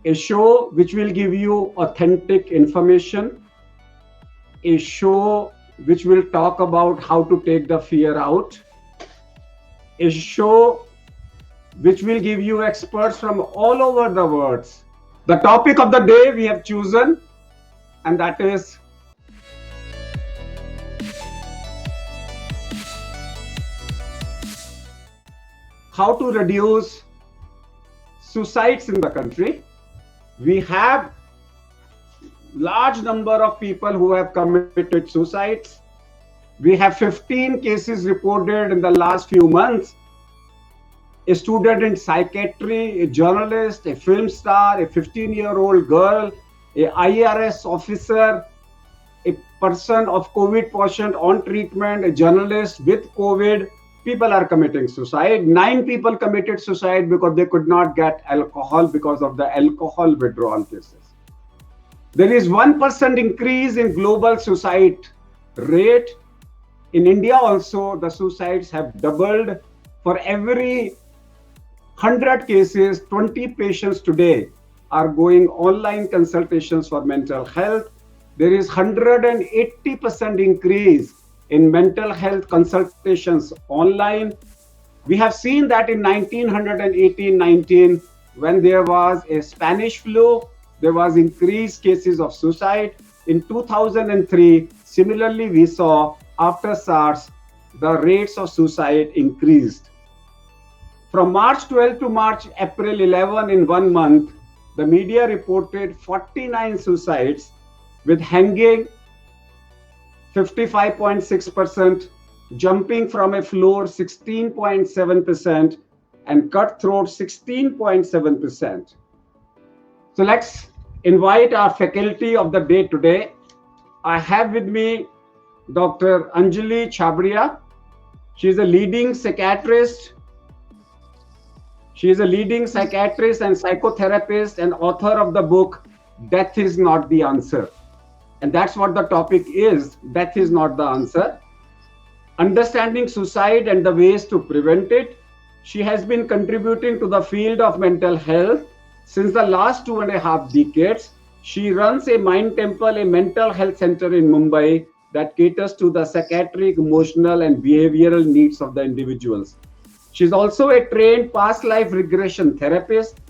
a show which will give you authentic information, a show which will talk about how to take the fear out, a show which will give you experts from all over the world. The topic of the day we have chosen, and that is how to reduce suicides in the country. We have large number of people who have committed suicides. We have 15 cases reported in the last few months. A student in psychiatry, a journalist, a film star, a 15-year-old girl, a IRS officer, a person of COVID patient on treatment, a journalist with COVID. People are committing suicide. 9 people committed suicide because they could not get alcohol because of the alcohol withdrawal cases. There is 1% increase in global suicide rate. In India also, the suicides have doubled. For every 100 cases, 20 patients today are going online consultations for mental health. There is 180% increase in mental health consultations online. We have seen that in 1918-19, when there was a Spanish flu, there was increased cases of suicide. In 2003, similarly, we saw after SARS, the rates of suicide increased. From March 12 to April 11, in 1 month, the media reported 49 suicides, with hanging 55.6%, jumping from a floor 16.7%, and cut throat 16.7%. So let's invite our faculty of the day today. I have with me Dr. Anjali Chhabria. She is a leading psychiatrist. She is a leading psychiatrist and psychotherapist and author of the book, Death is Not the Answer. And that's what the topic is, death is not the answer. Understanding suicide and the ways to prevent it. She has been contributing to the field of mental health since the last 2.5 decades. She runs a Mind Temple, a mental health center in Mumbai that caters to the psychiatric, emotional, and behavioral needs of the individuals. She's also a trained past life regression therapist,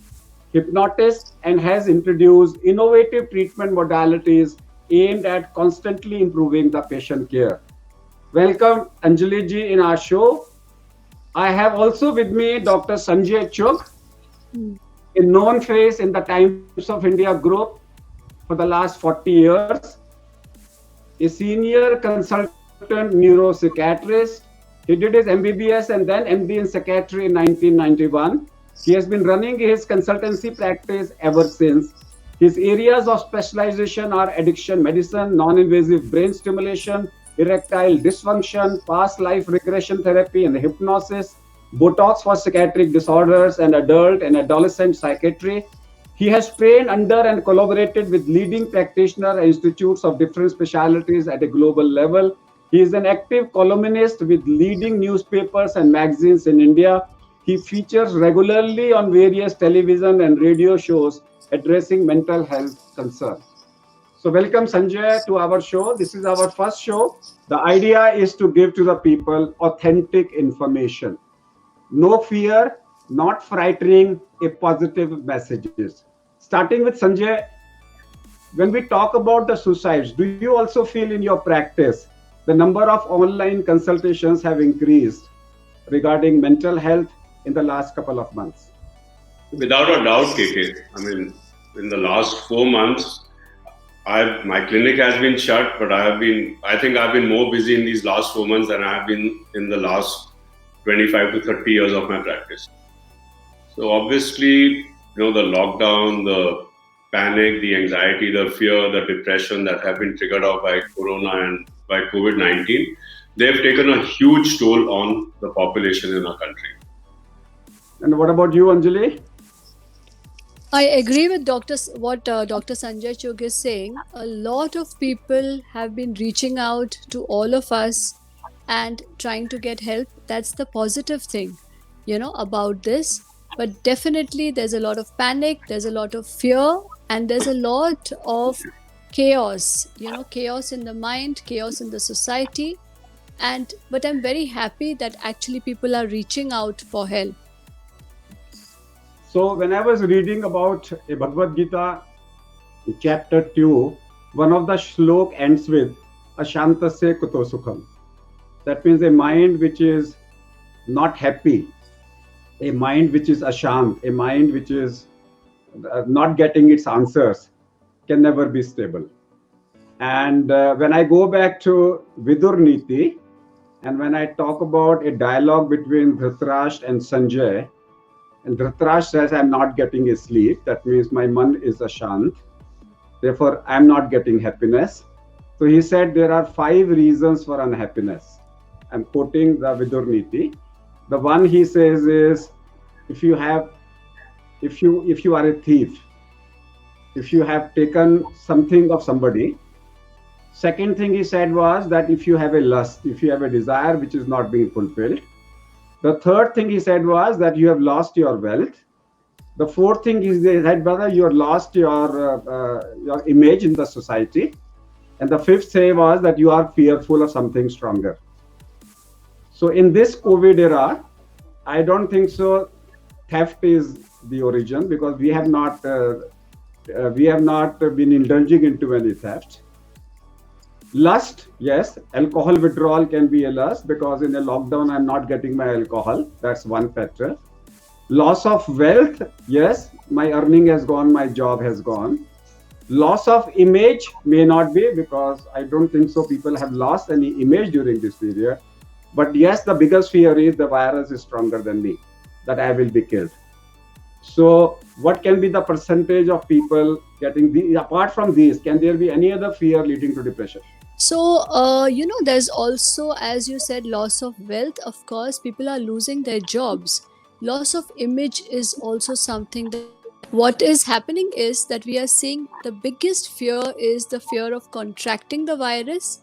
hypnotist, and has introduced innovative treatment modalities aimed at constantly improving the patient care. Welcome, Anjali ji, in our show. I have also with me Dr. Sanjay Chugh, a known face in the Times of India group for the last 40 years, a senior consultant neuropsychiatrist. He did his MBBS and then MD in psychiatry in 1991. He has been running his consultancy practice ever since. His areas of specialization are addiction medicine, non-invasive brain stimulation, erectile dysfunction, past life regression therapy and hypnosis, Botox for psychiatric disorders, and adult and adolescent psychiatry. He has trained under and collaborated with leading practitioner institutes of different specialties at a global level. He is an active columnist with leading newspapers and magazines in India. He features regularly on various television and radio shows addressing mental health concerns. So welcome, Sanjay, to our show. This is our first show. The idea is to give to the people authentic information. No fear, not frightening, a positive messages. Starting with Sanjay, when we talk about the suicides, do you also feel in your practice the number of online consultations have increased regarding mental health in the last couple of months? Without a doubt, KK. I mean, in the last 4 months, my clinic has been shut, but I think I've been more busy in these last 4 months than I have been in the last 25 to 30 years of my practice. So obviously, the lockdown, the panic, the anxiety, the fear, the depression that have been triggered off by Corona and by COVID-19, they've taken a huge toll on the population in our country. And what about you, Anjali? I agree with what Dr. Sanjay Chugh is saying. A lot of people have been reaching out to all of us and trying to get help. That's the positive thing, about this. But definitely, there's a lot of panic, there's a lot of fear, and there's a lot of chaos, chaos in the mind, chaos in the society. And but I'm very happy that actually people are reaching out for help. So when I was reading about a Bhagavad Gita, chapter 2, one of the shlok ends with Ashantasya kuto sukham. That means a mind which is not happy, a mind which is ashant, a mind which is not getting its answers can never be stable. And when I go back to Vidur Niti, and when I talk about a dialogue between Dhritarashtra and Sanjay, and Dhritarashtra says, I'm not getting a sleep, that means my man is ashant, therefore I'm not getting happiness. So he said there are 5 reasons for unhappiness. I'm quoting the Vidur Niti. The one he says is, if you are a thief, if you have taken something of somebody. Second thing he said was that if you have a lust, if you have a desire which is not being fulfilled. The third thing he said was that you have lost your wealth. The fourth thing is that brother, you have lost your image in the society. And the fifth say was that you are fearful of something stronger. So in this COVID era, I don't think so theft is the origin, because we have not been indulging into any theft. Lust, yes, alcohol withdrawal can be a lust, because in a lockdown I'm not getting my alcohol. That's one factor. Loss of wealth, yes, my earning has gone, my job has gone. Loss of image may not be, because I don't think so people have lost any image during this period. But yes, the biggest fear is the virus is stronger than me, that I will be killed. So what can be the percentage of people getting apart from these, can there be any other fear leading to depression? So, there's also, as you said, loss of wealth. Of course, people are losing their jobs. Loss of image is also something that what is happening is that we are seeing the biggest fear is the fear of contracting the virus.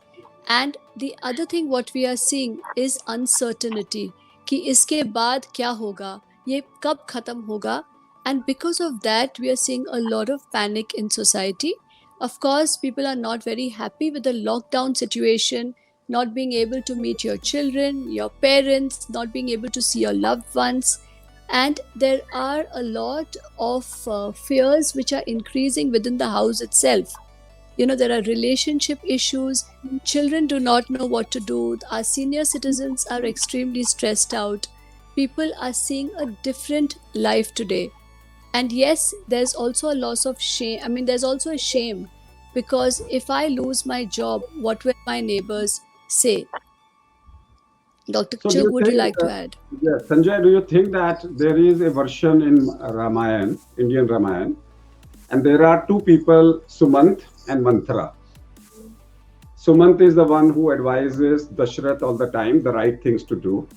And the other thing what we are seeing is uncertainty कि इसके बाद क्या होगा, ये कब खत्म होगा. And because of that, we are seeing a lot of panic in society. Of course, people are not very happy with the lockdown situation, not being able to meet your children, your parents, not being able to see your loved ones. And there are a lot of fears which are increasing within the house itself. There are relationship issues. Children do not know what to do. Our senior citizens are extremely stressed out. People are seeing a different life today. And yes, there's also a loss of shame. I mean, there's also a shame, because if I lose my job, what will my neighbors say? Dr. So Chugh, would you like to add? Yeah, Sanjay, do you think that there is a version in Ramayana, Indian Ramayana, and there are 2 people, Sumant and Manthara? Sumant is the one who advises Dashrath all the time the right things to do.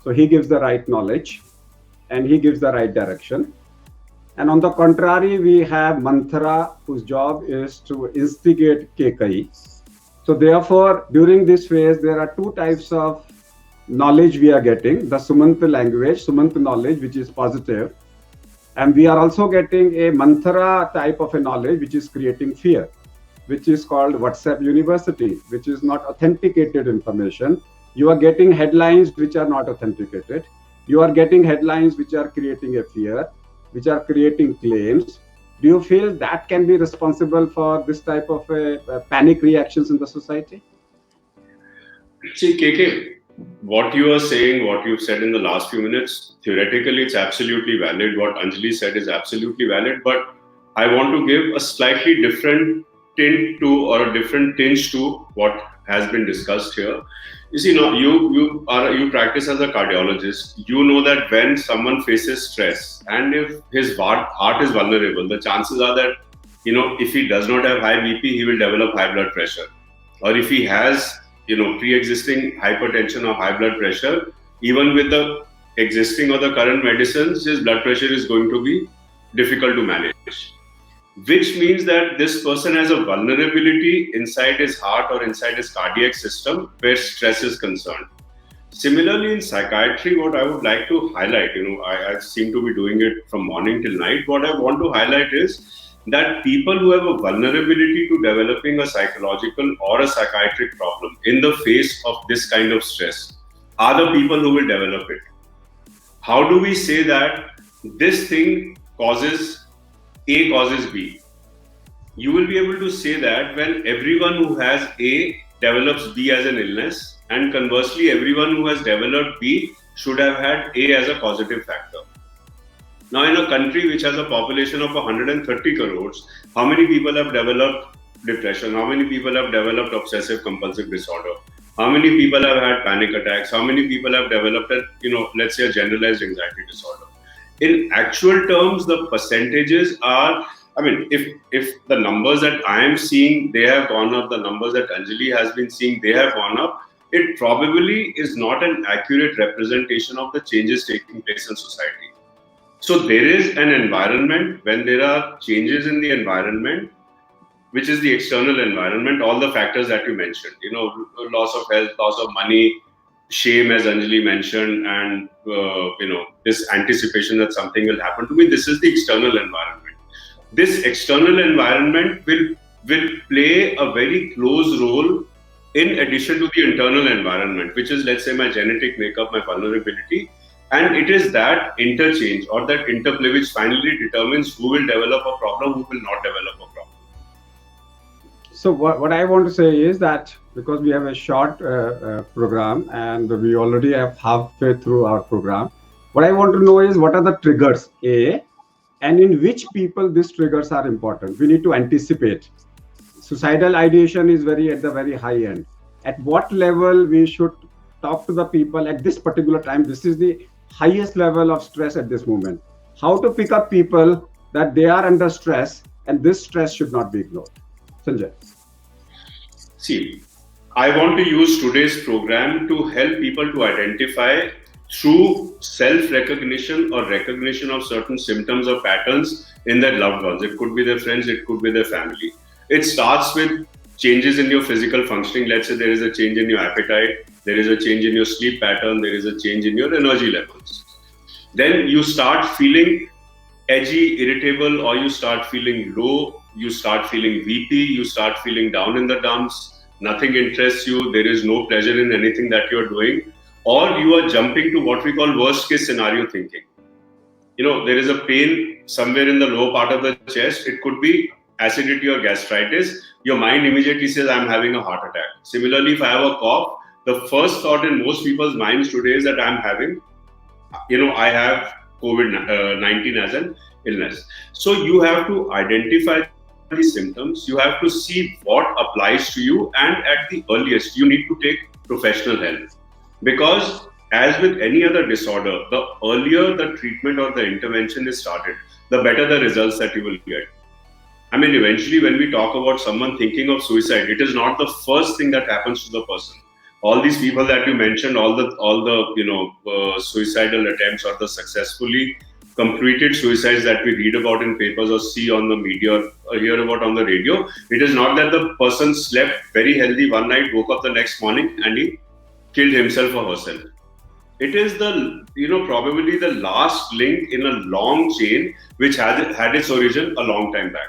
So he gives the right knowledge and he gives the right direction. And on the contrary, we have Manthara, whose job is to instigate Kekai. So therefore, during this phase, there are 2 types of knowledge we are getting. The Sumant language, Sumant knowledge, which is positive. And we are also getting a Manthara type of a knowledge, which is creating fear, which is called WhatsApp University, which is not authenticated information. You are getting headlines which are not authenticated. You are getting headlines which are creating a fear, which are creating claims. Do you feel that can be responsible for this type of panic reactions in the society? See, KK, what you are saying, what you've said in the last few minutes, theoretically, it's absolutely valid. What Anjali said is absolutely valid. But I want to give a slightly different tint to, or a different tinge to what has been discussed here. You see, now you practice as a cardiologist. You know that when someone faces stress and if his heart is vulnerable, the chances are that, if he does not have high BP, he will develop high blood pressure. Or if he has, pre-existing hypertension or high blood pressure, even with the existing or the current medicines, his blood pressure is going to be difficult to manage. Which means that this person has a vulnerability inside his heart or inside his cardiac system where stress is concerned. Similarly, in psychiatry, what I would like to highlight, I seem to be doing it from morning till night. What I want to highlight is that people who have a vulnerability to developing a psychological or a psychiatric problem in the face of this kind of stress are the people who will develop it. How do we say that this thing causes A causes B? You will be able to say that when everyone who has A develops B as an illness, and conversely, everyone who has developed B should have had A as a causative factor. Now, in a country which has a population of 130 crores, how many people have developed depression? How many people have developed obsessive compulsive disorder? How many people have had panic attacks? How many people have developed let's say a generalized anxiety disorder? In actual terms, the percentages are, if the numbers that I am seeing, they have gone up, the numbers that Anjali has been seeing, they have gone up, it probably is not an accurate representation of the changes taking place in society. So there is an environment. When there are changes in the environment, which is the external environment, all the factors that you mentioned, loss of health, loss of money, shame, as Anjali mentioned, and this anticipation that something will happen to me. This is the external environment. This external environment will play a very close role in addition to the internal environment, which is, let's say, my genetic makeup, my vulnerability. And it is that interchange or that interplay which finally determines who will develop a problem, who will not develop a problem. So what I want to say is that because we have a short program and we already have halfway through our program, what I want to know is what are the triggers, A, and in which people these triggers are important. We need to anticipate. Suicidal ideation is at the very high end. At what level we should talk to the people at this particular time? This is the highest level of stress at this moment. How to pick up people that they are under stress and this stress should not be ignored. Sanjay. See, I want to use today's program to help people to identify through self-recognition or recognition of certain symptoms or patterns in their loved ones. It could be their friends, it could be their family. It starts with changes in your physical functioning. Let's say there is a change in your appetite, there is a change in your sleep pattern, there is a change in your energy levels. Then you start feeling edgy, irritable, or you start feeling low, you start feeling weepy, you start feeling down in the dumps, nothing interests you, there is no pleasure in anything that you're doing, or you are jumping to what we call worst case scenario thinking. There is a pain somewhere in the lower part of the chest. It could be acidity or gastritis. Your mind immediately says, I'm having a heart attack. Similarly, if I have a cough, the first thought in most people's minds today is that I have COVID-19 as an illness. So you have to identify the symptoms, you have to see what applies to you, and at the earliest, you need to take professional help. Because as with any other disorder, the earlier the treatment or the intervention is started, the better the results that you will get. Eventually, when we talk about someone thinking of suicide, it is not the first thing that happens to the person. All these people that you mentioned, all the suicidal attempts or the successfully completed suicides that we read about in papers or see on the media or hear about on the radio, it is not that the person slept very healthy one night, woke up the next morning, and he killed himself or herself. It is probably the last link in a long chain which had its origin a long time back.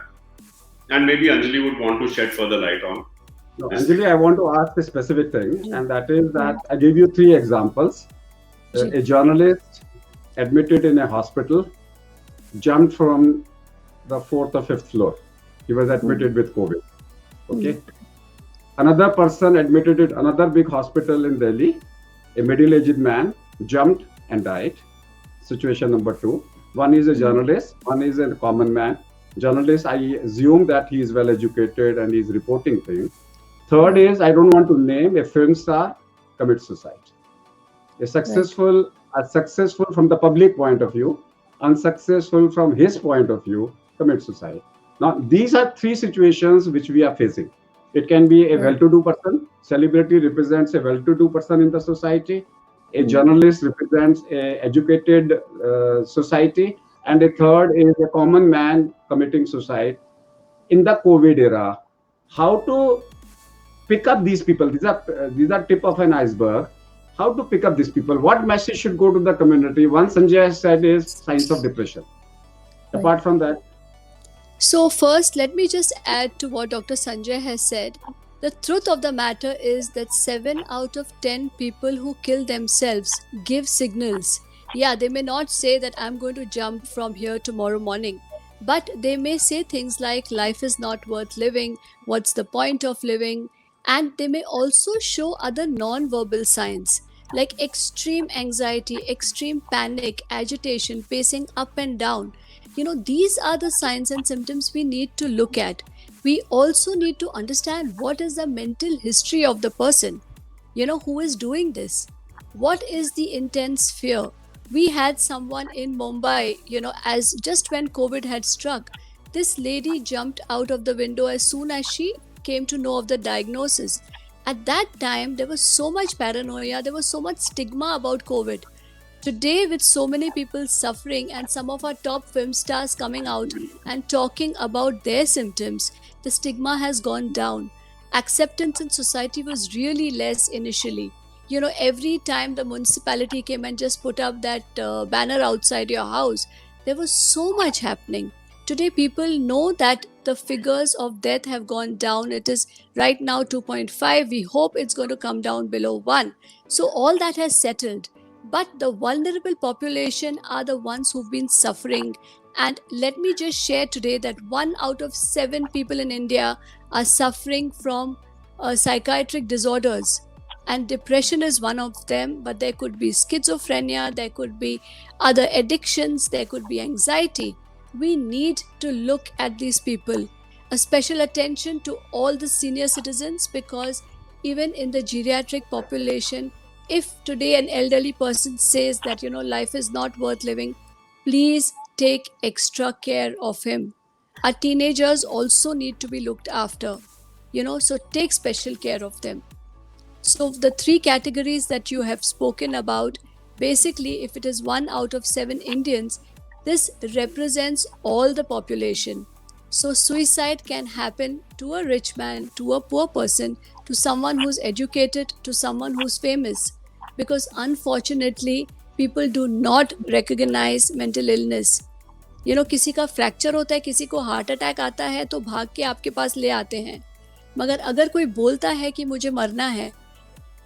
And maybe Anjali would want to shed further light on. No, Anjali, I want to ask a specific thing, and that is that I give you 3 examples. A journalist admitted in a hospital, jumped from the 4th or 5th floor. He was admitted with COVID. Okay. Another person admitted at another big hospital in Delhi. A middle-aged man jumped and died. Situation number 2. One is a journalist, one is a common man. Journalist, I assume that he is well educated and he is reporting things. Third is, I don't want to name, a film star commits suicide. A successful from the public point of view, unsuccessful from his point of view, commits suicide. Now, these are 3 situations which we are facing. It can be a well-to-do person. Celebrity represents a well-to-do person in the society. A journalist represents an educated society. And a third is a common man committing suicide. In the COVID era, how to pick up these people? These are tip of an iceberg. how to pick up these people? What message should go to the community? One Sanjay has said is signs of depression. Right. Apart from that, So, first, let me just add to what Dr. Sanjay has said. The truth of the matter is that 7 out of 10 people who kill themselves give signals. Yeah, they may not say that I'm going to jump from here tomorrow morning, but they may say things like life is not worth living, what's the point of living, and they may also show other non verbal signs like extreme anxiety, extreme panic, agitation, pacing up and down. These are the signs and symptoms we need to look at. We also need to understand what is the mental history of the person, who is doing this. What is the intense fear? We had someone in Mumbai, as just when COVID had struck, this lady jumped out of the window as soon as she came to know of the diagnosis. At that time, there was so much paranoia, there was so much stigma about COVID. Today, with so many people suffering and some of our top film stars coming out and talking about their symptoms, the stigma has gone down. Acceptance in society was really less initially. Every time the municipality came and just put up that banner outside your house, there was so much happening. Today, people know that the figures of death have gone down. It is right now 2.5. We hope it's going to come down below 1. So, all that has settled. But the vulnerable population are the ones who've been suffering. And let me just share today that 1 out of 7 people in India are suffering from psychiatric disorders. And depression is one of them, but there could be schizophrenia, there could be other addictions, there could be anxiety. We need to look at these people. A special attention to all the senior citizens, because even in the geriatric population, if today an elderly person says that life is not worth living, please take extra care of him. Our teenagers also need to be looked after, so take special care of them. So the 3 categories that you have spoken about, basically if it is 1 out of 7 Indians, this represents all the population. So suicide can happen to a rich man, to a poor person, to someone who's educated, to someone who's famous. Because unfortunately, people do not recognize mental illness. किसी का fracture होता है, किसी को heart attack आता है तो भाग के आपके पास ले आते हैं. मगर अगर कोई बोलता है कि मुझे मरना है,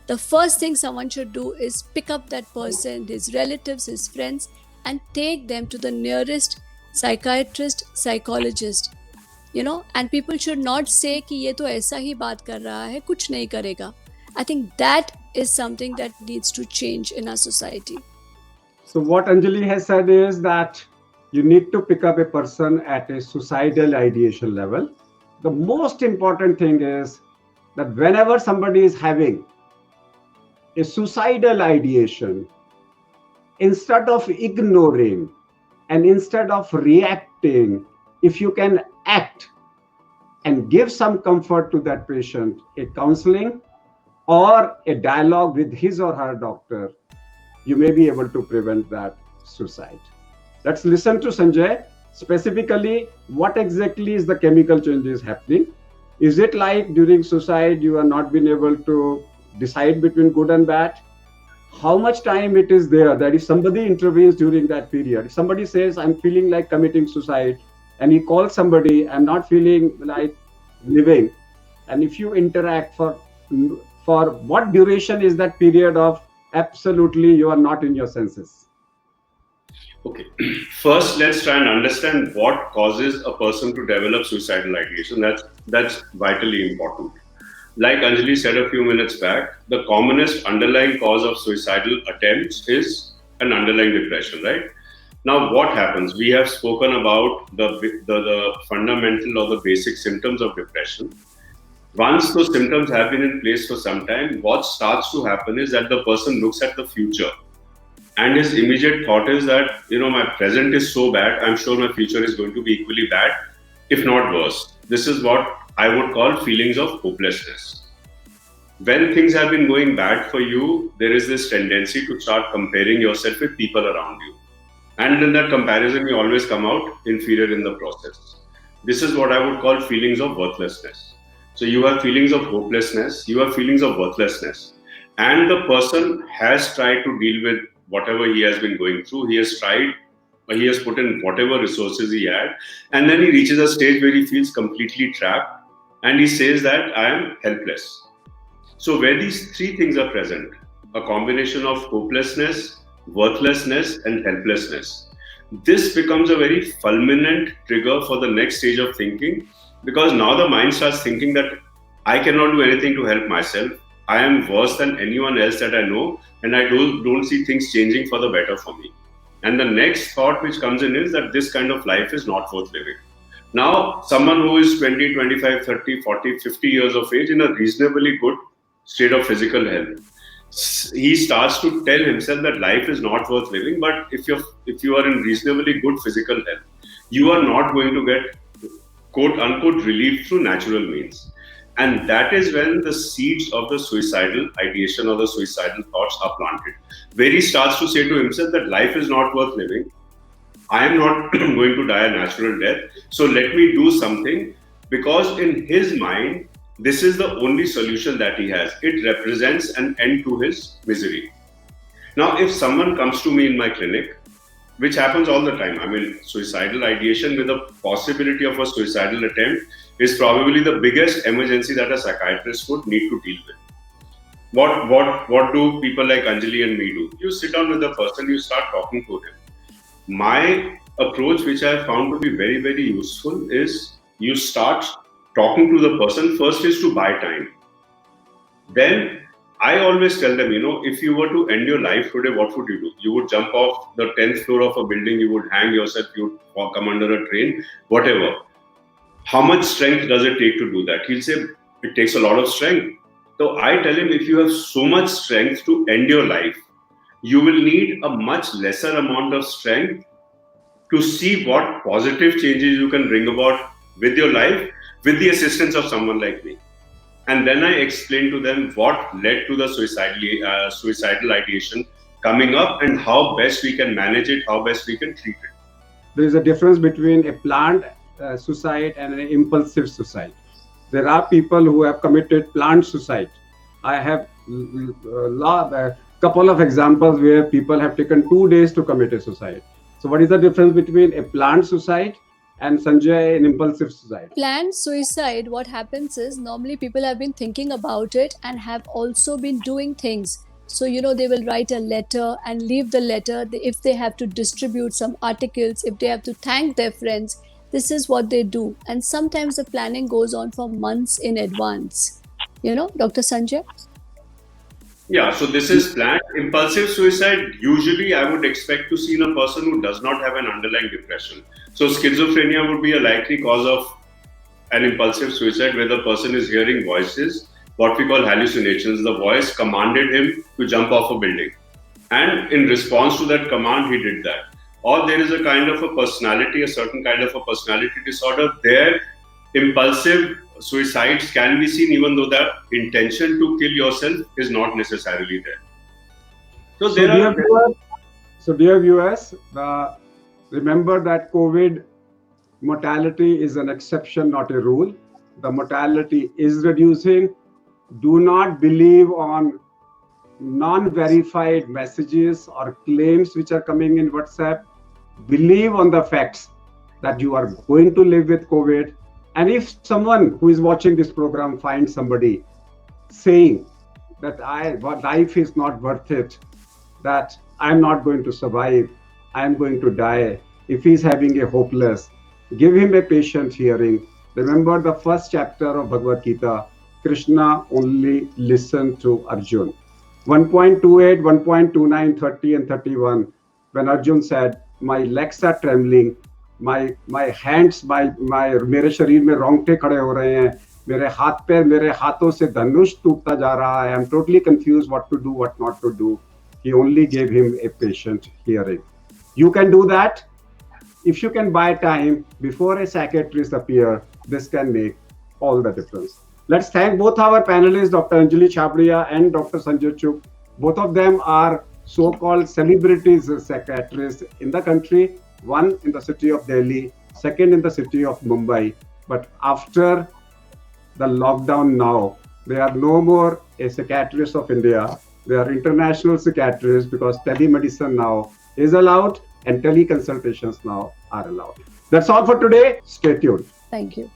the first thing someone should do is pick up that person, his relatives, his friends, and take them to the nearest psychiatrist, psychologist. And people should not say कि ये तो ऐसा ही बात कर रहा है, कुछ नहीं करेगा. I think that is something that needs to change in our society. So what Anjali has said is that you need to pick up a person at a suicidal ideation level. The most important thing is that whenever somebody is having a suicidal ideation, instead of ignoring and instead of reacting, if you can act and give some comfort to that patient, a counseling or a dialogue with his or her doctor, you may be able to prevent that suicide. Let's listen to Sanjay. Specifically, what exactly is the chemical changes happening? Is it like during suicide you are not been able to decide between good and bad? How much time it is there that if somebody intervenes during that period, if somebody says, I'm feeling like committing suicide, and he calls somebody, I'm not feeling like living, and if you interact for what duration is that period of absolutely you are not in your senses? Okay, first let's try and understand what causes a person to develop suicidal ideation. That's vitally important. Like Anjali said a few minutes back, the commonest underlying cause of suicidal attempts is an underlying depression, right? Now, what happens? We have spoken about the fundamental or the basic symptoms of depression. Once those symptoms have been in place for some time, what starts to happen is that the person looks at the future. And his immediate thought is that, my present is so bad, I'm sure my future is going to be equally bad, if not worse. This is what I would call feelings of hopelessness. When things have been going bad for you, there is this tendency to start comparing yourself with people around you. And in that comparison, you always come out inferior in the process. This is what I would call feelings of worthlessness. So you have feelings of hopelessness, you have feelings of worthlessness. and the person has tried to deal with whatever he has been going through. He has put in whatever resources he had, and then he reaches a stage where he feels completely trapped, and he says that I am helpless. So where these three things are present, a combination of hopelessness, worthlessness, and helplessness, this becomes a very fulminant trigger for the next stage of thinking, because now the mind starts thinking that I cannot do anything to help myself. I am worse than anyone else that I know, and I don't see things changing for the better for me. And the next thought which comes in is that this kind of life is not worth living. Now, someone who is 20, 25, 30, 40, 50 years of age in a reasonably good state of physical health, he starts to tell himself that life is not worth living. But if you are in reasonably good physical health, you are not going to get quote unquote relief through natural means. And that is when the seeds of the suicidal ideation or the suicidal thoughts are planted, where he starts to say to himself that life is not worth living. I am not going to die a natural death. So let me do something, because in his mind, this is the only solution that he has. It represents an end to his misery. Now, if someone comes to me in my clinic, which happens all the time, I mean, suicidal ideation with a possibility of a suicidal attempt is probably the biggest emergency that a psychiatrist would need to deal with. What do people like Anjali and me do? You sit down with the person, you start talking to him. My approach, which I have found to be very, very useful, is you start talking to the person. First is to buy time. Then I always tell them, if you were to end your life today, what would you do? You would jump off the 10th floor of a building, you would hang yourself, you would come under a train, whatever. How much strength does it take to do that? He'll say, it takes a lot of strength. So I tell him, if you have so much strength to end your life, you will need a much lesser amount of strength to see what positive changes you can bring about with your life with the assistance of someone like me. And then I explain to them what led to the suicidal ideation coming up and how best we can manage it, how best we can treat it. There is a difference between a planned suicide and an impulsive suicide. There are people who have committed planned suicide. I have a couple of examples where people have taken 2 days to commit a suicide. So what is the difference between a planned suicide and Sanjay, an impulsive suicide? Planned suicide, what happens is normally people have been thinking about it and have also been doing things. So, they will write a letter and leave the letter. If they have to distribute some articles, if they have to thank their friends, this is what they do. And sometimes the planning goes on for months in advance. Dr. Sanjay? Yeah, so this is planned. Impulsive suicide, usually I would expect to see in a person who does not have an underlying depression. So schizophrenia would be a likely cause of an impulsive suicide, where the person is hearing voices, what we call hallucinations. The voice commanded him to jump off a building. And in response to that command, he did that. Or there is a kind of a personality, a certain kind of a personality disorder. There, impulsive suicides can be seen even though the intention to kill yourself is not necessarily there. So dear viewers, remember that COVID mortality is an exception, not a rule. The mortality is reducing. Do not believe on non-verified messages or claims which are coming in WhatsApp. Believe on the facts that you are going to live with COVID. And if someone who is watching this program finds somebody saying that life is not worth it, that I'm not going to survive, I'm going to die, if he's having a hopeless, give him a patient hearing. Remember the first chapter of Bhagavad Gita, Krishna only listened to Arjun. 1.28, 1.29, 30 and 31, when Arjun said, my legs are trembling, my hands, मेरे शरीर में रोंगटे खड़े हो रहे हैं, मेरे हाथ पैर, मेरे हाथों से धनुष टूटता जा रहा है, I'm totally confused what to do, what not to do. He only gave him a patient hearing. You can do that. If you can buy time before a psychiatrist appear, this can make all the difference. Let's thank both our panelists, Dr. Anjali Chhabria and Dr. Sanjay Chugh. Both of them are so-called celebrities psychiatrists in the country. One in the city of Delhi, second in the city of Mumbai. But after the lockdown now, They are no more a psychiatrist of India. They are international psychiatrists because telemedicine now is allowed and teleconsultations now are allowed. That's all for today. Stay tuned. Thank you.